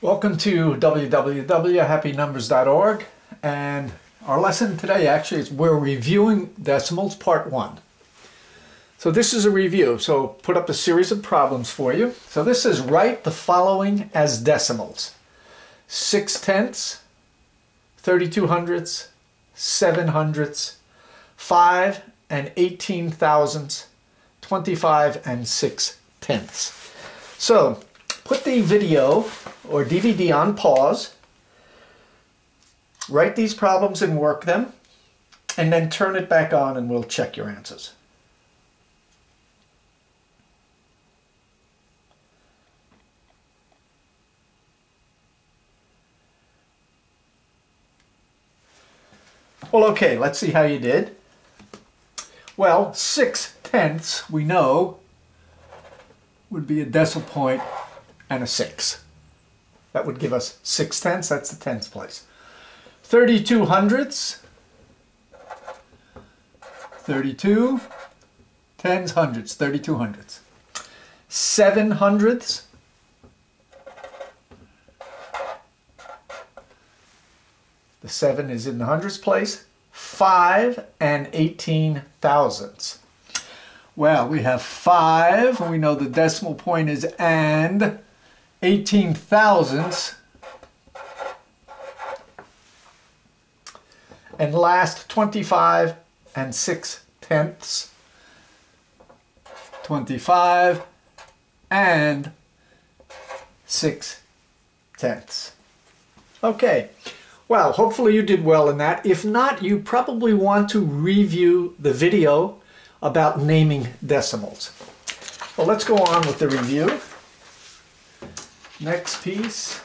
Welcome to www.happynumbers.org, and our lesson today actually is we're reviewing decimals part 1. So this is a review, so put up a series of problems for you. So this is write the following as decimals: 6/10, 32 hundredths, 7 hundredths, 5 and 18 thousandths, 25 and 6 tenths. So put the video or DVD on pause, write these problems and work them, and then turn it back on and we'll check your answers. Well, okay, let's see how you did. Well, 6/10 we know would be a decimal point and a 6. That would give us 6/10, that's the tens place. 32 hundredths, 32, tens, hundredths, 32 hundredths. 7 hundredths, the 7 is in the hundredths place. 5 and 18 thousandths. Well, we have 5, we know the decimal point is and. 18 thousandths, and last 25 and 6 tenths, 25 and 6 tenths. Okay, well, hopefully you did well in that. If not, you probably want to review the video about naming decimals. Well, let's go on with the review. Next piece.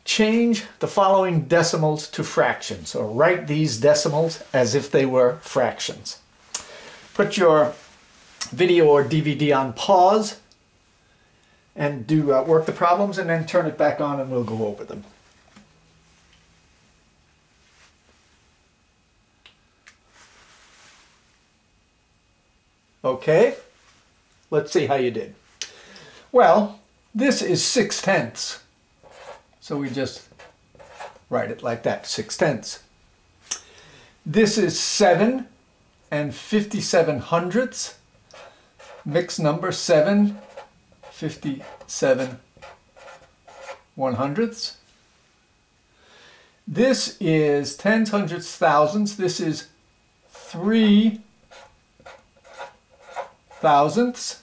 Change the following decimals to fractions, or write these decimals as if they were fractions. Put your video or DVD on pause and do work the problems, and then turn it back on and we'll go over them. Okay, let's see how you did. Well, this is 6/10, so we just write it like that, 6/10. This is 7 and 57 hundredths, mixed number, 7, 57 100ths. This is tens, hundredths, thousandths. This is 3 thousandths.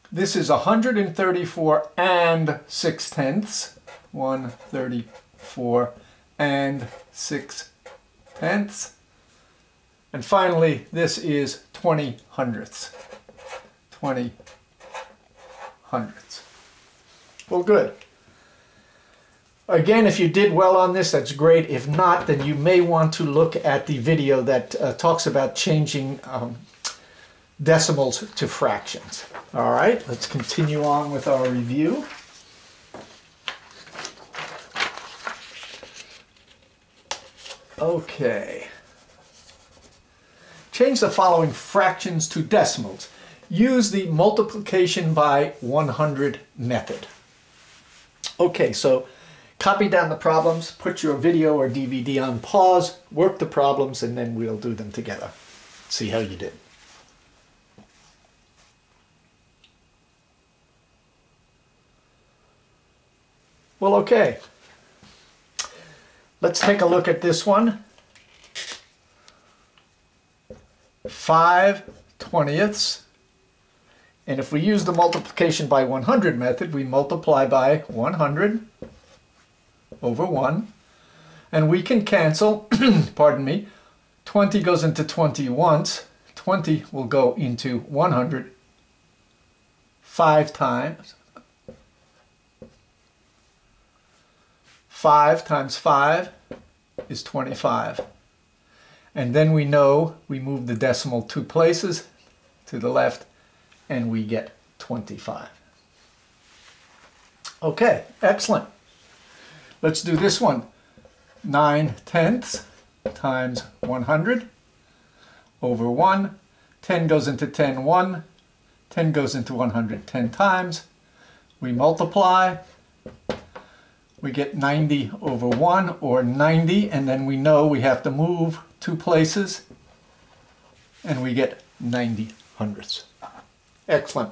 This is 134 and 6 tenths. 134 and 6 tenths. And finally, this is 20 hundredths. 20 hundredths. Well, good. Again, if you did well on this, that's great. If not, then you may want to look at the video that talks about changing decimals to fractions. All right, let's continue on with our review. Okay. Change the following fractions to decimals. Use the multiplication by 100 method. Okay, so copy down the problems, put your video or DVD on pause, work the problems, and then we'll do them together. See how you did. Well, okay. Let's take a look at this one. 5/20ths. And if we use the multiplication by 100 method, we multiply by 100 over 1, and we can cancel, pardon me, 20 goes into 20 once, 20 will go into 100 5 times. 5 times 5 is 25. And then we know we move the decimal 2 places to the left and we get 25. Okay, excellent. Let's do this one. 9/10 times 100. over 1. 10 goes into 10, 1. 10 goes into 100 10 times. We multiply. We get 90 over 1, or 90, and then we know we have to move 2 places, and we get 90 hundredths. Excellent.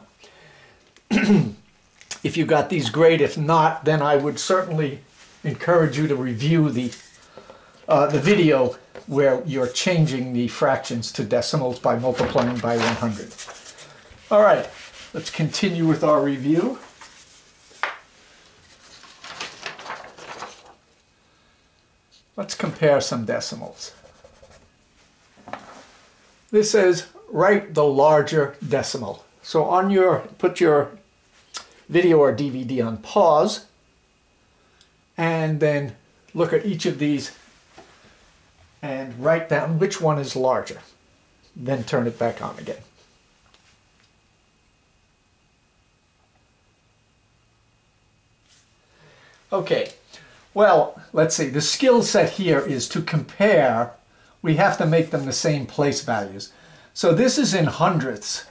If you got these, great. If not, then I would certainly encourage you to review the video where you're changing the fractions to decimals by multiplying by 100. All right, let's continue with our review. Let's compare some decimals. This says write the larger decimal. So on put your video or DVD on pause, and then look at each of these and write down which one is larger. Then turn it back on again. Okay, well, let's see. The skill set here is to compare. We have to make them the same place values. So this is in hundredths.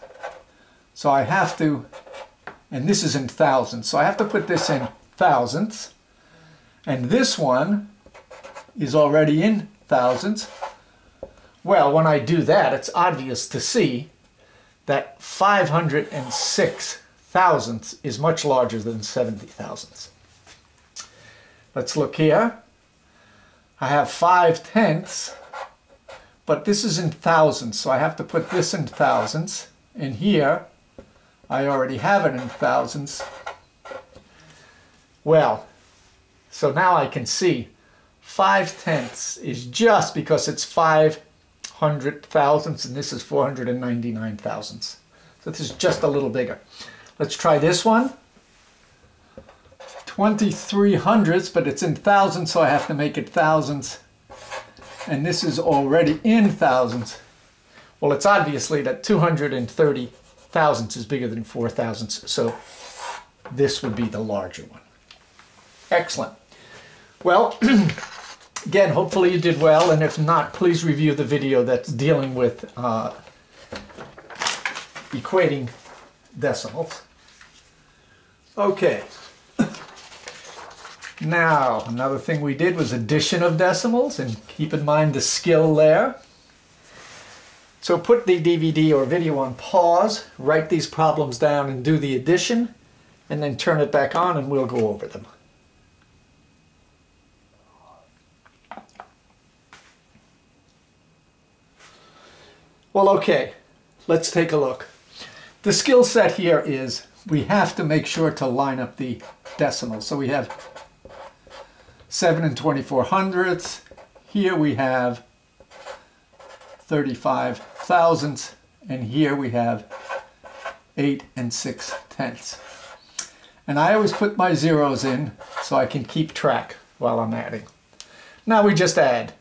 So I have to, and this is in thousands. So I have to put this in thousandths. And this one is already in thousandths. Well, when I do that, it's obvious to see that 506 thousandths is much larger than 70 thousandths. Let's look here. I have 5/10, but this is in thousandths, so I have to put this in thousandths. And here, I already have it in thousandths. Well, so now I can see 5/10 is just because it's 500 thousandths, and this is 499 thousandths. So this is just a little bigger. Let's try this one. 23 hundredths, but it's in thousands, so I have to make it thousandths. And this is already in thousands. Well, it's obviously that 230 thousandths is bigger than 4 thousandths, so this would be the larger one. Excellent. Well, again, hopefully you did well, and if not, please review the video that's dealing with equating decimals. Okay. Now, another thing we did was addition of decimals, and keep in mind the skill there. So put the DVD or video on pause, write these problems down and do the addition, and then turn it back on and we'll go over them. Well, okay, let's take a look. The skill set here is we have to make sure to line up the decimals. So we have 7 24 hundredths. Here we have 35 thousandths, and here we have 8 6/10. And I always put my zeros in so I can keep track while I'm adding. Now we just add.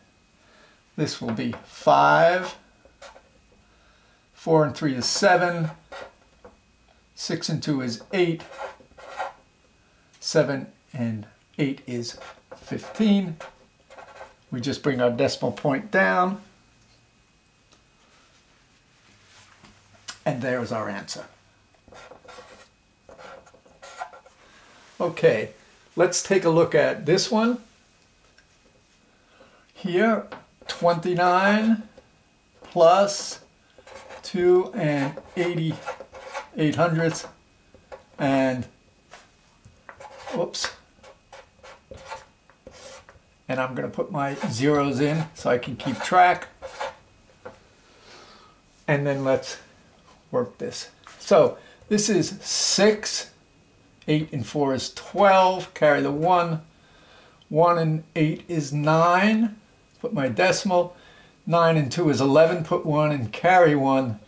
This will be 5, 4 and 3 is 7, 6 and 2 is 8, 7 and 8 is 15. We just bring our decimal point down, and there's our answer. Okay, let's take a look at this one. Here, 29 plus 2 and 88 hundredths, and whoops. And I'm going to put my zeros in so I can keep track. And then let's work this. So this is 6, 8 and 4 is 12, carry the 1, 1 and 8 is 9, put my decimal, 9 and 2 is 11, put 1 and carry 1,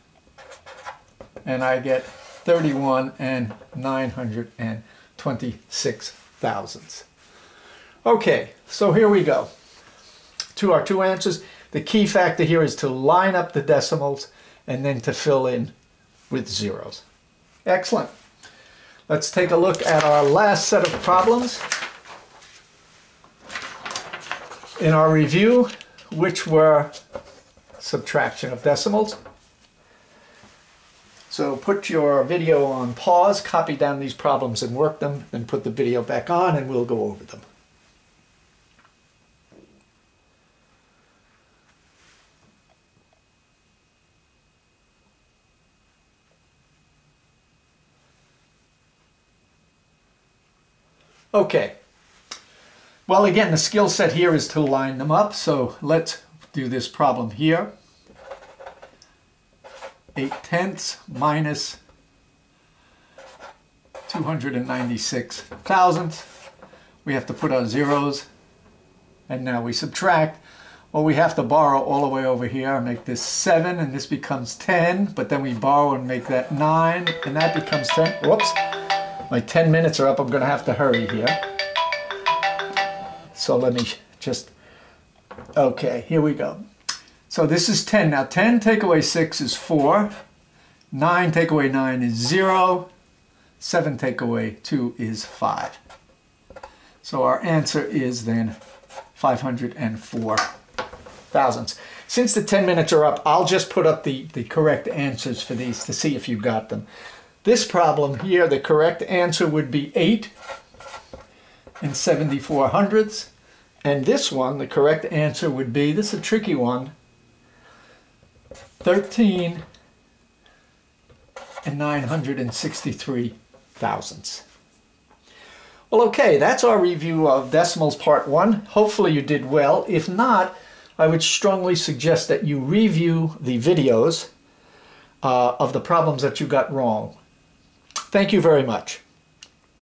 and I get 31 and 926 thousandths. Okay, so here we go. To our two answers. The key factor here is to line up the decimals and then to fill in with zeros. Excellent. Let's take a look at our last set of problems in our review, which were subtraction of decimals. So put your video on pause, copy down these problems and work them, then put the video back on and we'll go over them. Okay. Well, again, the skill set here is to line them up. So let's do this problem here. 8/10 minus 296 thousandths. We have to put our zeros. And now we subtract. Well, we have to borrow all the way over here, make this 7, and this becomes 10. But then we borrow and make that 9, and that becomes 10. Whoops. My 10 minutes are up. I'm going to have to hurry here. So let me just, okay, here we go. So this is 10. Now 10 take away 6 is 4. 9 take away 9 is 0. 7 take away 2 is 5. So our answer is then 504 thousandths. Since the 10 minutes are up, I'll just put up the correct answers for these to see if you got them. This problem here, the correct answer would be 8 and 74 hundredths. And this one, the correct answer would be, this is a tricky one, 13 and 963 thousandths. Well, okay, that's our review of decimals part 1. Hopefully you did well. If not, I would strongly suggest that you review the videos of the problems that you got wrong. Thank you very much.